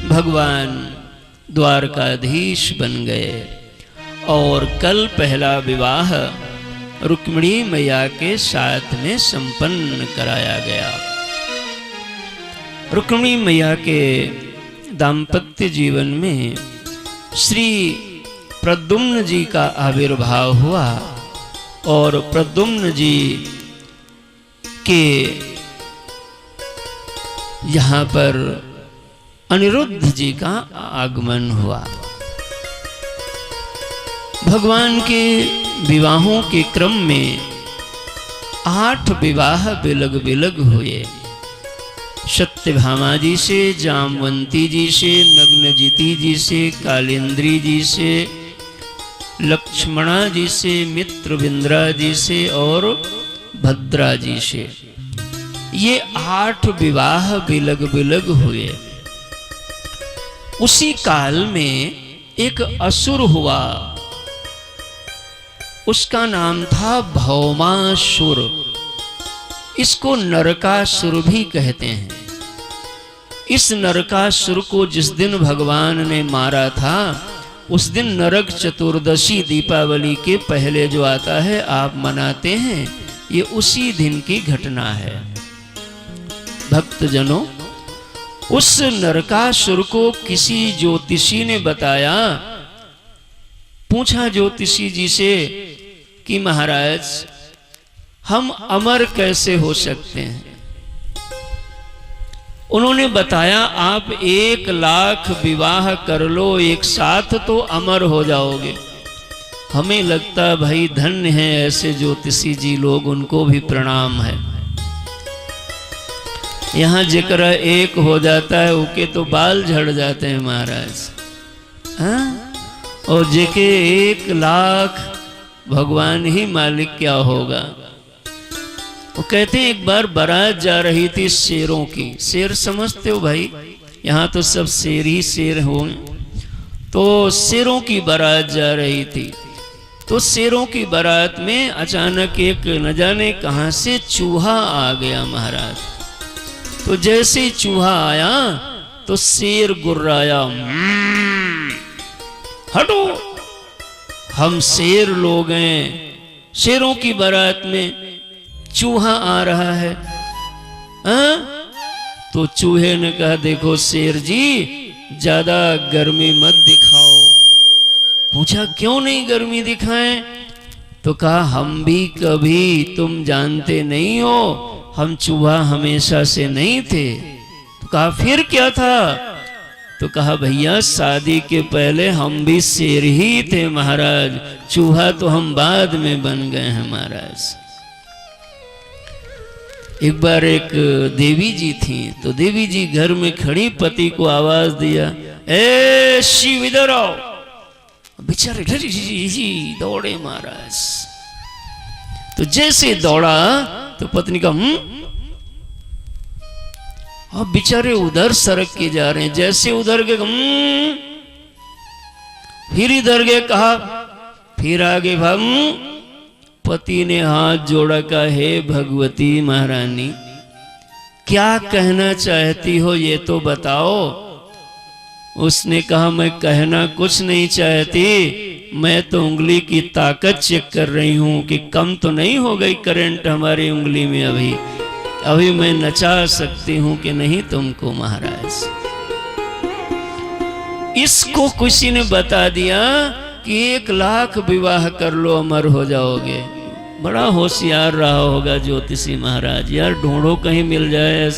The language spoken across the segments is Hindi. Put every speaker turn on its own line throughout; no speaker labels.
भगवान द्वारकाधीश बन गए और कल पहला विवाह रुक्मिणी मैया के साथ में संपन्न कराया गया। रुक्मिणी मैया के दाम्पत्य जीवन में श्री प्रद्युम्न जी का आविर्भाव हुआ और प्रद्युम्न जी के यहाँ पर अनिरुद्ध जी का आगमन हुआ। भगवान के विवाहों के क्रम में 8 विवाह बिलग बिलग हुए। सत्यभामा जी से, जामवंती जी से, नग्नजिति जी से, कालिंद्री जी से, लक्ष्मणा जी से, मित्रविंद्रा जी से और भद्रा जी से। ये 8 विवाह बिलग बिलग हुए। उसी काल में एक असुर हुआ, उसका नाम था भौमासुर। इसको नरकासुर भी कहते हैं। इस नरकासुर को जिस दिन भगवान ने मारा था उस दिन नरक चतुर्दशी दीपावली के पहले जो आता है आप मनाते हैं, ये उसी दिन की घटना है। भक्तजनों, उस नरकासुर को किसी ज्योतिषी ने बताया, पूछा ज्योतिषी जी से कि महाराज हम अमर कैसे हो सकते हैं? उन्होंने बताया आप 1 लाख विवाह कर लो एक साथ तो अमर हो जाओगे। हमें लगता भाई धन्य है ऐसे ज्योतिषी जी लोग, उनको भी प्रणाम है। यहाँ जेकरा 1 हो जाता है उनके तो बाल झड़ जाते हैं महाराज, हाँ? और जेके 1 लाख भगवान ही मालिक क्या होगा। वो कहते हैं एक बार बारात जा रही थी शेरों की। शेर समझते हो भाई, यहाँ तो सब शेर ही शेर हो। तो शेरों की बारात जा रही थी, तो शेरों की बारात में अचानक एक न जाने कहाँ से चूहा आ गया महाराज। तो जैसे ही चूहा आया तो शेर गुर्राया, हटो हम शेर लोग हैं, शेरों की बारात में चूहा आ रहा है। तो चूहे ने कहा देखो शेर जी ज्यादा गर्मी मत दिखाओ। पूछा क्यों नहीं गर्मी दिखाएं? तो कहा हम भी कभी तुम जानते नहीं हो, हम चूहा हमेशा से नहीं थे। तो कहा फिर क्या था? तो कहा भैया शादी के पहले हम भी शेर ही थे महाराज, चूहा तो हम बाद में बन गए हैं महाराज। एक बार एक देवी जी थी, तो देवी जी घर में खड़ी पति को आवाज दिया, ए शिव इधर आओ। बेचारे जी दौड़े महाराज। तो जैसे दौड़ा तो पत्नी का अब बेचारे उधर सरक के जा रहे हैं। जैसे उधर गए फिर इधर गए, कहा फिर आगे भाग। पति ने हाथ जोड़ा, कहा हे भगवती महारानी क्या कहना चाहती हो ये तो बताओ। उसने कहा मैं कहना कुछ नहीं चाहती, मैं तो उंगली की ताकत चेक कर रही हूं कि कम तो नहीं हो गई करंट हमारी उंगली में। अभी मैं नचा सकती हूं कि नहीं तुमको महाराज। इसको किसी ने बता दिया कि 1 लाख विवाह कर लो अमर हो जाओगे। बड़ा होशियार रहा होगा ज्योतिषी महाराज। यार ढूंढो कहीं मिल जाए,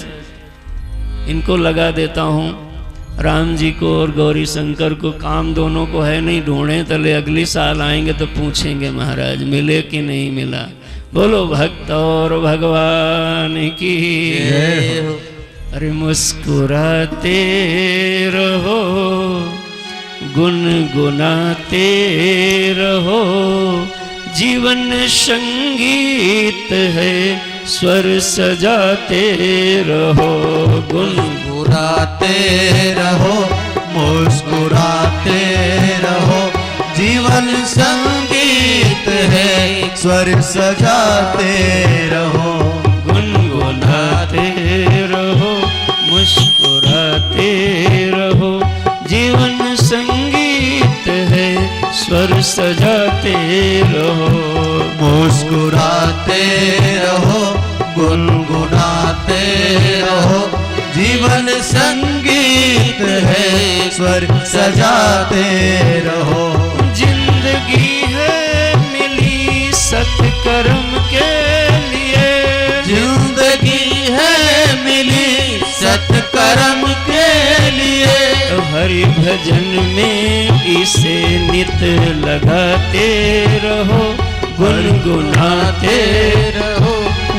इनको लगा देता हूं। राम जी को और गौरी शंकर को काम दोनों को है नहीं, ढूंढे तले अगली साल आएंगे तो पूछेंगे महाराज मिले कि नहीं मिला। बोलो भक्त और भगवान की। अरे मुस्कुराते रहो, गुनगुनाते रहो, जीवन संगीत है स्वर सजाते रहो।
गुनगुनाते रहो, मुस्कुराते रहो, जीवन संगीत है स्वर सजाते रहो।
गुनगुनाते रहो, मुस्कुराते रहो, संगीत है, स्वर सजाते रहो।
मुस्कुराते रहो, गुनगुनाते रहो, जीवन संगीत है, स्वर सजाते रहो।
जिंदगी है मिली सत्कर्म के लिए,
जिंदगी है मिली सत्कर्म के लिए,
हरि भजन में इसे नित लगाते रहो, गुनगुनाते
रहो,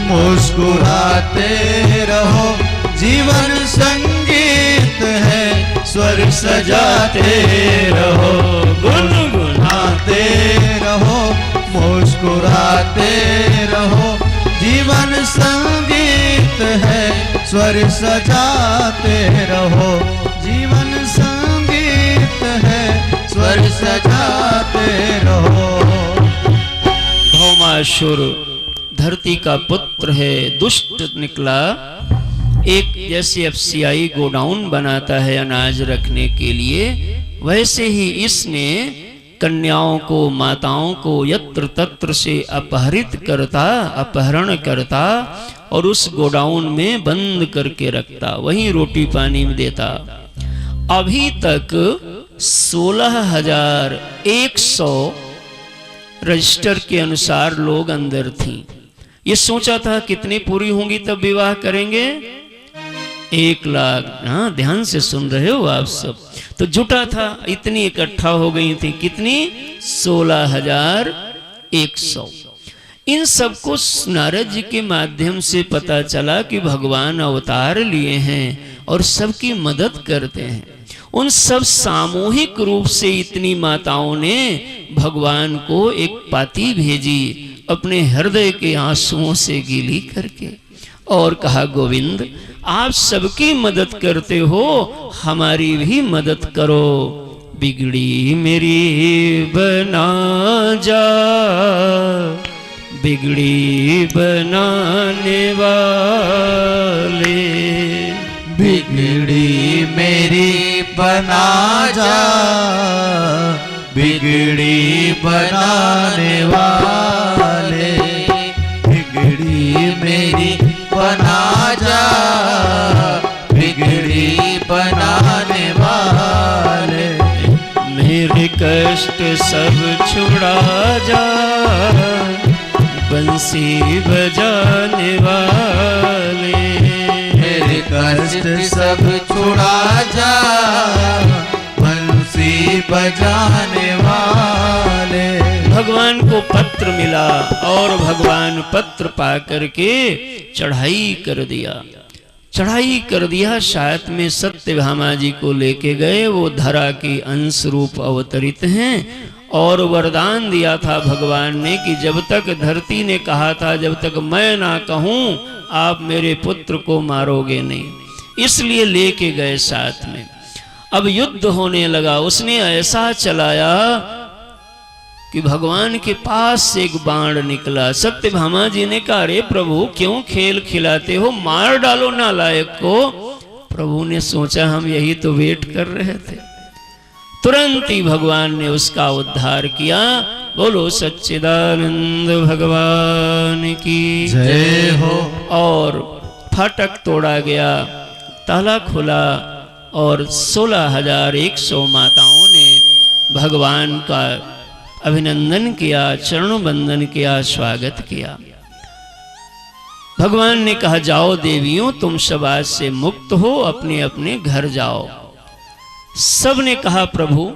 मुस्कुराते रहो, जीवन संगीत है, स्वर सजाते रहो, गुनगुनाते रहो, मुस्कुराते रहो, जीवन संगीत है, स्वर सजाते रहो, जीवन संगीत है, स्वर सजाते रहो।
भौमासुर धरती का पुत्र है, दुष्ट निकला। एक जैसे एफसीआई गोडाउन बनाता है अनाज रखने के लिए, वैसे ही इसने कन्याओं को, माताओं को यत्र तत्र से अपहरण करता और उस गोडाउन में बंद करके रखता, वहीं रोटी पानी में देता। अभी तक 16,100 रजिस्टर के अनुसार लोग अंदर थी। ये सोचा था कितनी पूरी होंगी तब विवाह करेंगे, 1 लाख। हाँ, ध्यान से सुन रहे हो आप सब। तो जुटा था, इतनी इकट्ठा हो गई थी, कितनी? 16,100। इन सबको नारद जी के माध्यम से पता चला कि भगवान अवतार लिए हैं और सबकी मदद करते हैं। उन सब सामूहिक रूप से इतनी माताओं ने भगवान को एक पाती भेजी, अपने हृदय के आंसुओं से गीली करके, और कहा, गोविंद आप सबकी मदद करते हो, हमारी भी मदद करो। बिगड़ी मेरी बना जा, बिगड़ी बनाने वाले,
बिगड़ी मेरी बना जा, बिगड़ी बनाने वाले, बिगड़ी मेरी बना जा, बिगड़ी बनाने वाले,
मेरे कष्ट सब छुड़ा जा, बंसी बजाने वाले,
मेरे कष्ट सब छुड़ा जा, बंसी बजाने वाले।
भगवान को पत्र मिला और भगवान पत्र पा करके चढ़ाई कर दिया, चढ़ाई कर दिया। साथ में सत्यभामा जी को लेके गए, वो धरा के अंश रूप अवतरित हैं, और वरदान दिया था भगवान ने कि जब तक धरती ने कहा था, जब तक मैं ना कहूं आप मेरे पुत्र को मारोगे नहीं, इसलिए लेके गए साथ में। अब युद्ध होने लगा, उसने ऐसा चलाया कि भगवान के पास से एक बाण निकला। सत्यभामा जी ने कहा, अरे प्रभु क्यों खेल खिलाते हो, मार डालो नालायक को। प्रभु ने सोचा हम यही तो वेट कर रहे थे। तुरंत ही भगवान ने उसका उद्धार किया। बोलो सच्चिदानंद भगवान की
जय हो।
और फाटक तोड़ा गया, ताला खुला और 16,100 माताओं ने भगवान का अभिनंदन किया, चरण बंदन किया, स्वागत किया। भगवान ने कहा, जाओ देवियों तुम सब आज से मुक्त हो, अपने अपने घर जाओ। सब ने कहा, प्रभु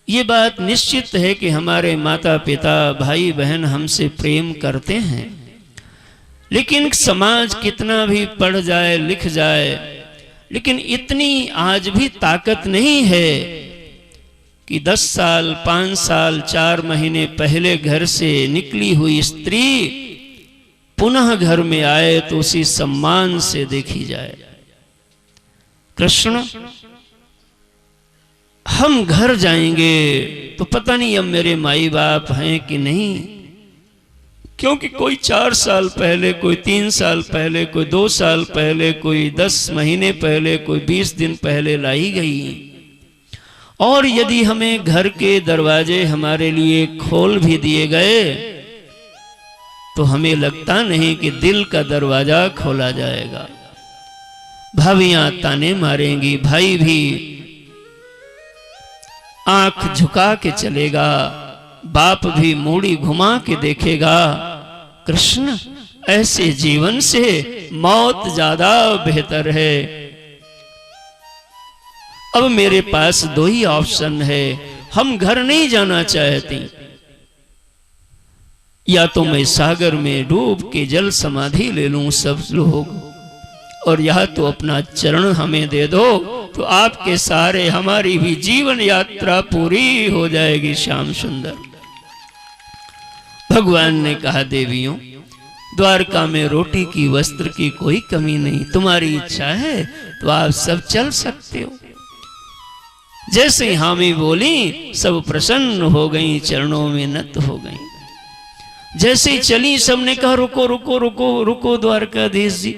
ये बात निश्चित है कि हमारे माता पिता भाई बहन हमसे प्रेम करते हैं, लेकिन समाज कितना भी पढ़ जाए लिख जाए, लेकिन इतनी आज भी ताकत नहीं है कि 10 साल 5 साल 4 महीने पहले घर से निकली हुई स्त्री पुनः घर में आए तो उसी सम्मान से देखी जाए। कृष्ण, हम घर जाएंगे तो पता नहीं अब मेरे माई बाप हैं कि नहीं, क्योंकि कोई 4 साल पहले, कोई 3 साल पहले, कोई 2 साल पहले, कोई 10 महीने पहले, कोई 20 दिन पहले लाई गई, और यदि हमें घर के दरवाजे हमारे लिए खोल भी दिए गए तो हमें लगता नहीं कि दिल का दरवाजा खोला जाएगा। भाभियां ताने मारेंगी, भाई भी आंख झुका के चलेगा, बाप भी मूड़ी घुमा के देखेगा। कृष्ण, ऐसे जीवन से मौत ज्यादा बेहतर है। अब मेरे पास दो ही ऑप्शन है, हम घर नहीं जाना चाहती, या तो मैं सागर में डूब के जल समाधि ले लूं सब लोग, और या तो अपना चरण हमें दे दो तो आपके सारे हमारी भी जीवन यात्रा पूरी हो जाएगी। श्याम सुंदर भगवान ने कहा, देवियों, द्वारका में रोटी की वस्त्र की कोई कमी नहीं, तुम्हारी इच्छा है तो आप सब चल सकते हो। जैसे ही हामी बोली सब प्रसन्न हो गई, चरणों में नत हो गई। जैसे चली सबने कहा, रुको रुको रुको रुको द्वारकाधीश जी।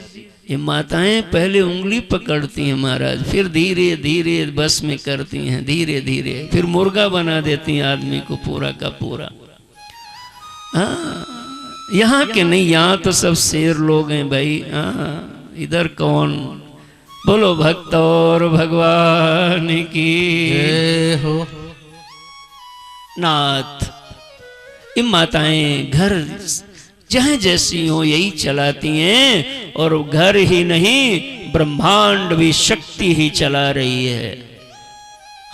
ये माताएं पहले उंगली पकड़ती हैं महाराज, फिर धीरे धीरे बस में करती हैं, धीरे धीरे फिर मुर्गा बना देती हैं आदमी को पूरा का पूरा। यहाँ के नहीं, यहाँ तो सब शेर लोग हैं भाई। इधर कौन? बोलो भक्त और भगवान की
जय हो।
नाथ, ये माताएं घर जहाँ जैसी हो यही चलाती हैं, और घर ही नहीं ब्रह्मांड भी शक्ति ही चला रही है।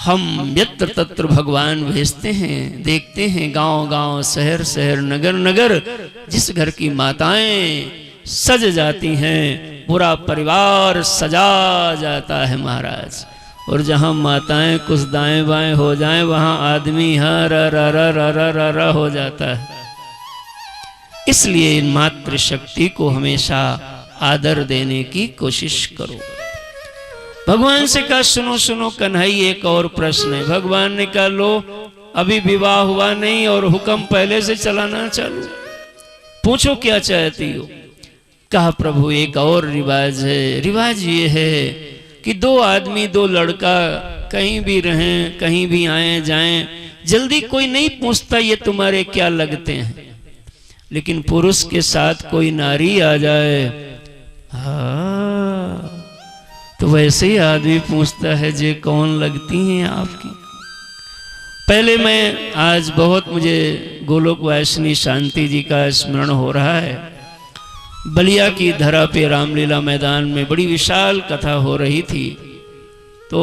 हम यत्र तत्र भगवान भेजते हैं, देखते हैं गांव गांव, शहर शहर, नगर नगर, जिस घर की माताएं सज जाती हैं पूरा परिवार सजा जाता है महाराज। और जहां माताएं कुछ दाएं बाएं हो जाएं वहां आदमी हर र हो जाता है। इसलिए मातृ शक्ति को हमेशा आदर देने की कोशिश करो। भगवान से कहा, सुनो सुनो कन्हई, एक और प्रश्न है। भगवान ने कहा, लो अभी विवाह हुआ नहीं और हुक्म पहले से चलाना चालू, पूछो क्या चाहती हो। कहा, प्रभु एक और रिवाज है। रिवाज ये है कि दो आदमी, दो लड़का कहीं भी रहें, कहीं भी आए जाएं, जल्दी कोई नहीं पूछता ये तुम्हारे क्या लगते हैं। लेकिन पुरुष के साथ कोई नारी आ जाए, तो वैसे ही आदमी पूछता है, जे कौन लगती हैं आपकी। पहले मैं आज बहुत मुझे गोलोक वासिनी शांति जी का स्मरण हो रहा है। बलिया की धरा पे रामलीला मैदान में बड़ी विशाल कथा हो रही थी। तो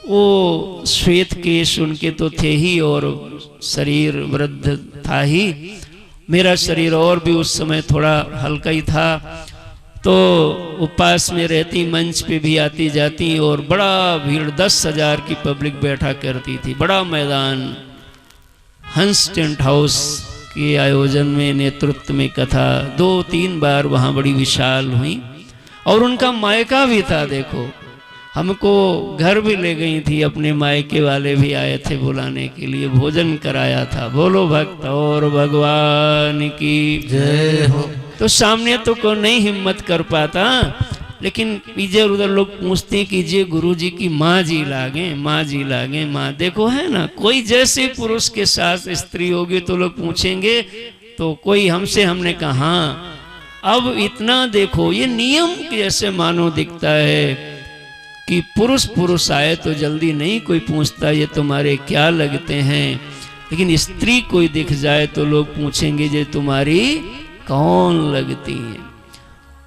वो श्वेत केश उनके तो थे ही और शरीर वृद्ध था ही। मेरा शरीर और भी उस समय थोड़ा हल्का ही था। तो उपास में रहती, मंच पे भी आती जाती, और बड़ा भीड़ 10,000 की पब्लिक बैठा करती थी। बड़ा मैदान, हंस टेंट हाउस के आयोजन में नेतृत्व में कथा 2-3 बार वहाँ बड़ी विशाल हुई। और उनका मायका भी था। देखो, हमको घर भी ले गई थी, अपने मायके वाले भी आए थे बुलाने के लिए, भोजन कराया था। बोलो भक्त और भगवान की
जय हो।
तो सामने तो को नहीं हिम्मत कर पाता, लेकिन इधर उधर लोग पूछते हैं कि जे गुरु जी की माँ जी लागे, माँ जी लागे, माँ। देखो है ना, कोई जैसे पुरुष के साथ स्त्री होगी तो लोग पूछेंगे। तो कोई हमने कहा, अब इतना देखो, ये नियम जैसे मानो दिखता है कि पुरुष पुरुष आए तो जल्दी नहीं कोई पूछता ये तुम्हारे क्या लगते हैं, लेकिन स्त्री कोई दिख जाए तो लोग पूछेंगे जे तुम्हारी कौन लगती है।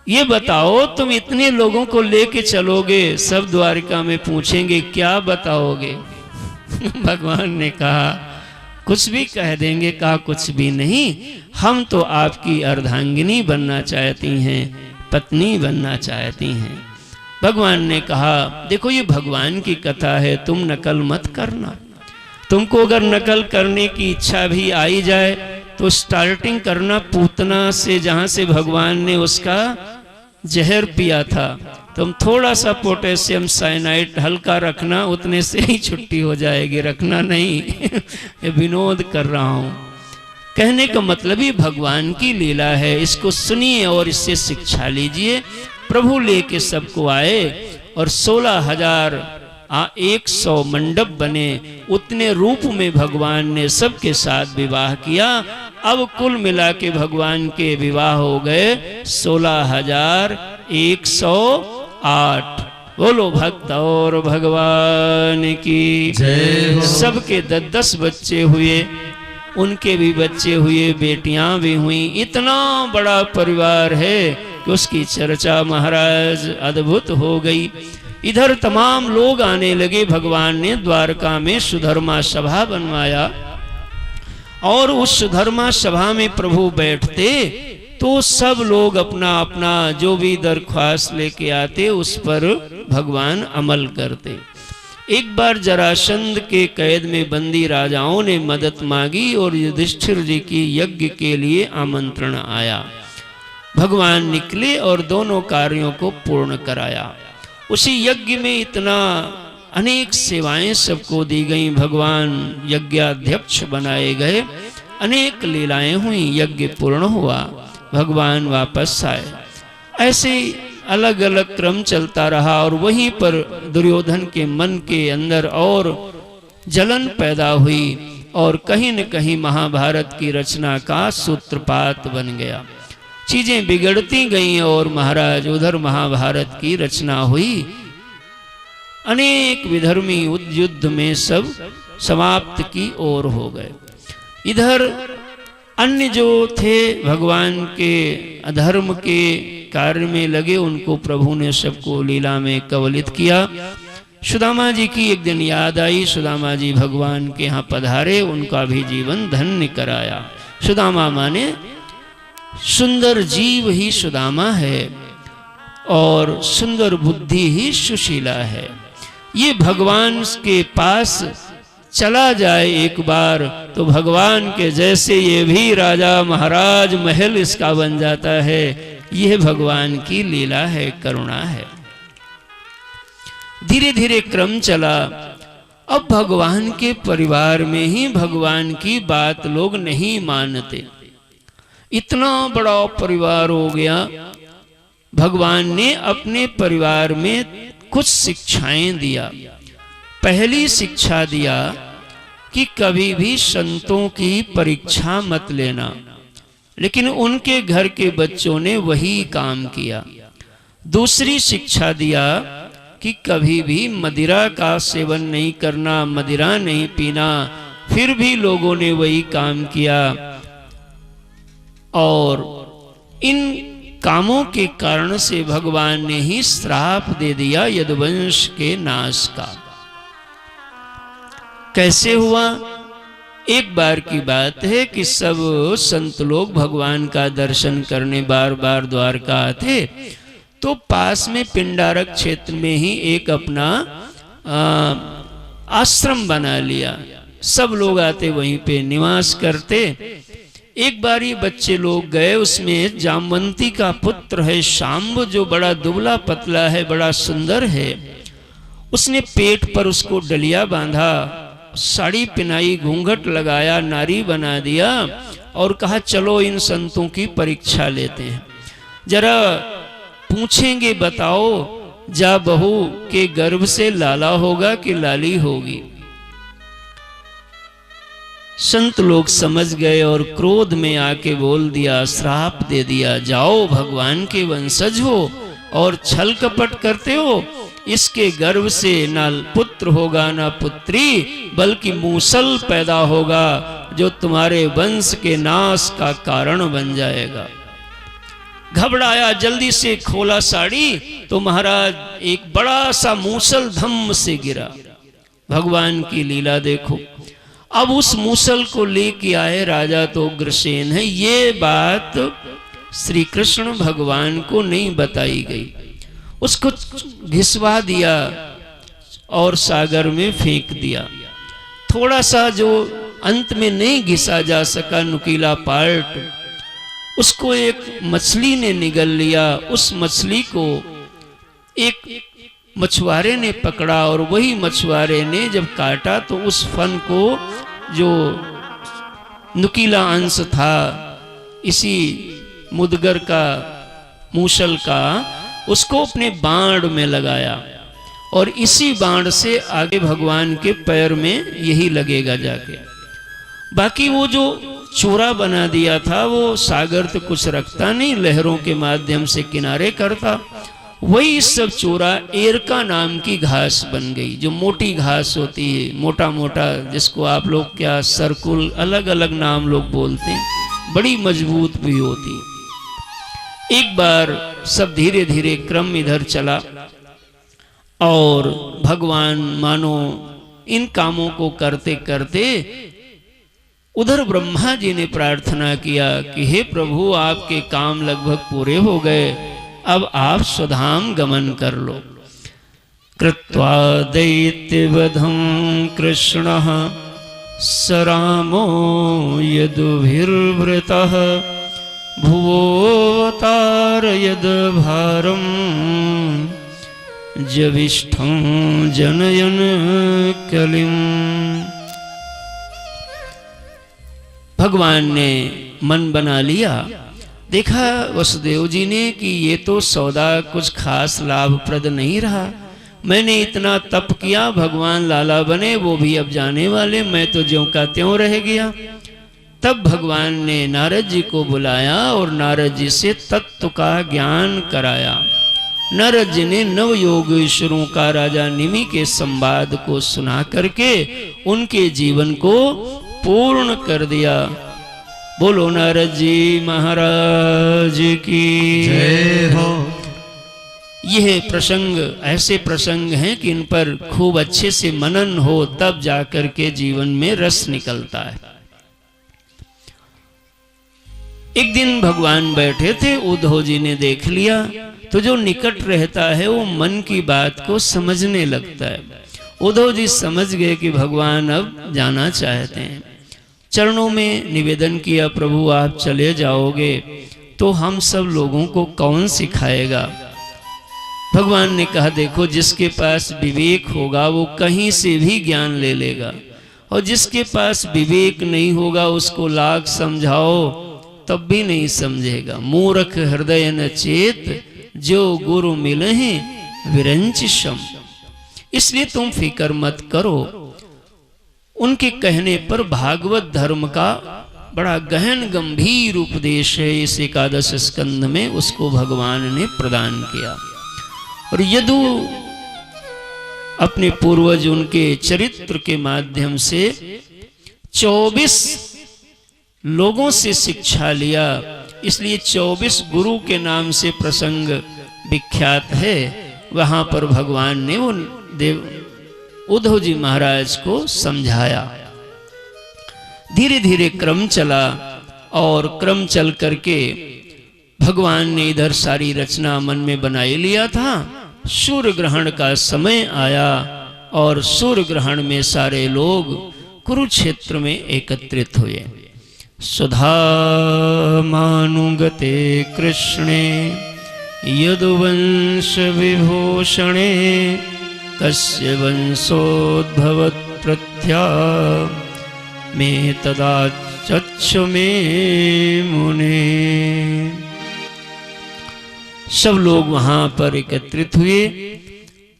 ये बताओ, तुम इतने लोगों को लेके चलोगे, सब द्वारिका में पूछेंगे, क्या बताओगे? भगवान ने कहा, कुछ भी कह देंगे। कहा, कुछ भी नहीं, हम तो आपकी अर्धांगिनी बनना चाहती हैं, पत्नी बनना चाहती हैं। भगवान ने कहा, देखो ये भगवान की कथा है, तुम नकल मत करना। तुमको अगर नकल करने की इच्छा भी आई जाए तो स्टार्टिंग करना पूतना से, जहां से भगवान ने उसका जहर पिया था। तुम थोड़ा सा पोटेशियम साइनाइड हल्का रखना, उतने से ही छुट्टी हो जाएगी, रखना नहीं। ये विनोद कर रहा हूं। कहने का मतलब ही भगवान की लीला है, इसको सुनिए और इससे शिक्षा लीजिए। प्रभु लेके सबको आए और 16,000 100 मंडप बने, उतने रूप में भगवान ने सबके साथ विवाह किया। अब कुल मिला के भगवान के विवाह हो गए 16,108। बोलो भक्त और भगवान की
जय हो।
सबके 10-10 बच्चे हुए, उनके भी बच्चे हुए, बेटियां भी हुई। इतना बड़ा परिवार है कि उसकी चर्चा महाराज अद्भुत हो गई। इधर तमाम लोग आने लगे। भगवान ने द्वारका में सुधर्मा सभा बनवाया और उस सुधर्मा सभा में प्रभु बैठते तो सब लोग अपना अपना जो भी दरख्वास्त लेके आते उस पर भगवान अमल करते। एक बार जरासंध के कैद में बंदी राजाओं ने मदद मांगी और युधिष्ठिर जी की यज्ञ के लिए आमंत्रण आया। भगवान निकले और दोनों कार्यों को पूर्ण कराया। उसी यज्ञ में इतना अनेक सेवाएं सबको दी गई। भगवान यज्ञाध्यक्ष बनाए गए, अनेक लीलाएं हुई, यज्ञ पूर्ण हुआ, भगवान वापस आए। ऐसे अलग अलग क्रम चलता रहा और वहीं पर दुर्योधन के मन के अंदर और जलन पैदा हुई और कहीं न कहीं महाभारत की रचना का सूत्रपात बन गया। चीजें बिगड़ती गईं और महाराज उधर महाभारत की रचना हुई। अनेक विधर्मी युद्ध में सब समाप्त की ओर हो गए। इधर अन्य जो थे भगवान के अधर्म के कार्य में लगे, उनको प्रभु ने सबको लीला में कवलित किया। सुदामा जी की एक दिन याद आई। सुदामा जी भगवान के यहाँ पधारे, उनका भी जीवन धन्य कराया। सुदामा माने सुंदर जीव ही सुदामा है और सुंदर बुद्धि ही सुशीला है। ये भगवान के पास चला जाए एक बार तो भगवान के जैसे ये भी राजा महाराज महल इसका बन जाता है। यह भगवान की लीला है, करुणा है। धीरे धीरे क्रम चला। अब भगवान के परिवार में ही भगवान की बात लोग नहीं मानते। इतना बड़ा परिवार हो गया। भगवान ने अपने परिवार में कुछ शिक्षाएं दिया। पहली शिक्षा दिया कि कभी भी संतों की परीक्षा मत लेना, लेकिन उनके घर के बच्चों ने वही काम किया। दूसरी शिक्षा दिया कि कभी भी मदिरा का सेवन नहीं करना, मदिरा नहीं पीना, फिर भी लोगों ने वही काम किया और इन कामों के कारण से भगवान ने ही श्राप दे दिया यदुवंश के नाश का। कैसे हुआ? एक बार की बात है कि सब संत लोग भगवान का दर्शन करने बार बार द्वारका आते, तो पास में पिंडारक क्षेत्र में ही एक अपना आश्रम बना लिया। सब लोग आते वहीं पे निवास करते। एक बार ये बच्चे लोग गए, उसमें जामवंती का पुत्र है शाम्ब, जो बड़ा दुबला पतला है, बड़ा सुंदर है। उसने पेट पर उसको डलिया बांधा, साड़ी पहनाई, घूंघट लगाया, नारी बना दिया और कहा चलो इन संतों की परीक्षा लेते हैं, जरा पूछेंगे, बताओ जा बहू के गर्भ से लाला होगा कि लाली होगी। संत लोग समझ गए और क्रोध में आके बोल दिया, श्राप दे दिया, जाओ भगवान के वंशज हो और छल कपट करते हो, इसके गर्भ से ना पुत्र होगा ना पुत्री, बल्कि मूसल पैदा होगा जो तुम्हारे वंश के नाश का कारण बन जाएगा। घबराया, जल्दी से खोला साड़ी तो महाराज एक बड़ा सा मूसल धम्म से गिरा। भगवान की लीला देखो। अब उस मूसल को लेके आए राजा तो उग्रसेन है। ये बात श्री कृष्ण भगवान को नहीं बताई गई। उसको घिसवा दिया और सागर में फेंक दिया। थोड़ा सा जो अंत में नहीं घिसा जा सका नुकीला पार्ट, उसको एक मछली ने निगल लिया। उस मछली को एक मछुआरे ने पकड़ा और वही मछुआरे ने जब काटा तो उस फन को, जो नुकीला अंश था इसी मुदगर का, मूसल का, उसको अपने बाण में लगाया और इसी बाण से आगे भगवान के पैर में यही लगेगा जाके। बाकी वो जो चोरा बना दिया था वो सागर तो कुछ रखता नहीं, लहरों के माध्यम से किनारे करता। वही सब चोरा एरका नाम की घास बन गई, जो मोटी घास होती है, मोटा मोटा, जिसको आप लोग क्या सर्कुल, अलग अलग नाम लोग बोलते हैं, बड़ी मजबूत भी होती। एक बार सब धीरे धीरे क्रम इधर चला और भगवान मानो इन कामों को करते करते उधर ब्रह्मा जी ने प्रार्थना किया कि हे प्रभु, आपके काम लगभग पूरे हो गए, अब आप स्वधाम गमन कर लो। कृत्वा दैत्यवधं कृष्णः स रामो यदुभिर्वृतः भुवोऽवतारयद भारं जविष्ठं जनयन् कलिम्। भगवान ने मन बना लिया, देखा वसुदेव जी ने कि ये तो सौदा कुछ खास लाभप्रद नहीं रहा। मैंने इतना तप किया, भगवान लाला बने, वो भी अब जाने वाले, मैं तो ज्यों का त्यों रह गया। तब भगवान ने नारद जी को बुलाया और नारद जी से तत्व का ज्ञान कराया। नारद जी ने नव योगेश्वरों का राजा निमि के संवाद को सुना करके उनके जीवन को पूर्ण कर दिया। बोलो नारद जी महाराज की
जय हो।
यह प्रसंग ऐसे प्रसंग हैं कि इन पर खूब अच्छे से मनन हो, तब जाकर के जीवन में रस निकलता है। एक दिन भगवान बैठे थे, उद्धव जी ने देख लिया तो जो निकट रहता है वो मन की बात को समझने लगता है। उद्धव जी समझ गए कि भगवान अब जाना चाहते हैं। चरणों में निवेदन किया, प्रभु आप चले जाओगे तो हम सब लोगों को कौन सिखाएगा। भगवान ने कहा, देखो जिसके पास विवेक होगा वो कहीं से भी ज्ञान ले लेगा, और जिसके पास विवेक नहीं होगा उसको लाख समझाओ तब भी नहीं समझेगा। मूर्ख हृदय न चेत, जो गुरु मिले हैं विरंच शम। इसलिए तुम फिक्र मत करो। उनके कहने पर भागवत धर्म का बड़ा गहन गंभीर उपदेश है इस एकादश स्कंद में, उसको भगवान ने प्रदान किया। और यदु अपने पूर्वज उनके चरित्र के माध्यम से 24 लोगों से शिक्षा लिया, इसलिए 24 गुरु के नाम से प्रसंग विख्यात है। वहां पर भगवान ने उन उद्धव जी महाराज को समझाया। धीरे धीरे क्रम चला और क्रम चल करके भगवान ने इधर सारी रचना मन में बनाई लिया था। सूर्य ग्रहण का समय आया और सूर्य ग्रहण में सारे लोग कुरुक्षेत्र में एकत्रित हुए। सुधामानुगते कृष्णे यदुवंश विभूषणे कस्य वंशोद्भवत् प्रत्या मे तदा चक्षु मे मुने। सब लोग वहां पर एकत्रित हुए,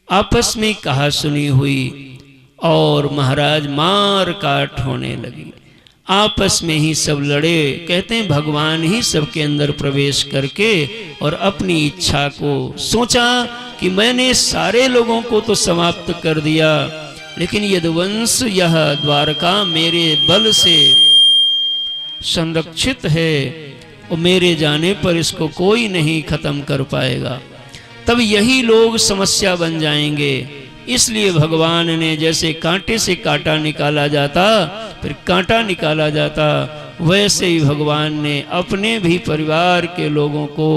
आपस में कहा सुनी हुई और महाराज मार काट होने लगी। आपस में ही सब लड़े। कहते हैं भगवान ही सबके अंदर प्रवेश करके और अपनी इच्छा को सोचा कि मैंने सारे लोगों को तो समाप्त कर दिया, लेकिन यदुवंश यह द्वारका मेरे बल से संरक्षित है और मेरे जाने पर इसको कोई नहीं खत्म कर पाएगा। तब यही लोग समस्या बन जाएंगे। इसलिए भगवान ने जैसे कांटे से कांटा निकाला जाता फिर कांटा निकाला जाता, वैसे ही भगवान ने अपने भी परिवार के लोगों को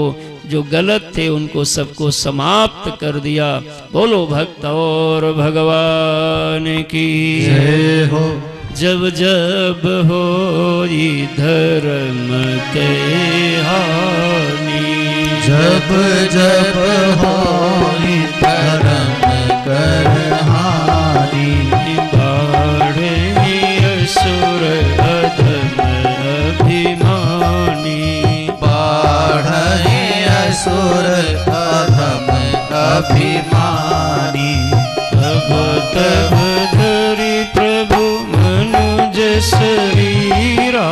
जो गलत थे उनको सबको समाप्त कर दिया। बोलो भक्त और भगवान की
जय हो।
जब जब हो धर्म के हानि,
जब जब हो धर्म कर हानि,
बाढ़े असुर अधम अभिमानी,
बाढ़े असुर अधम अभिमानी,
तब धरि प्रभु मनुज शरीरा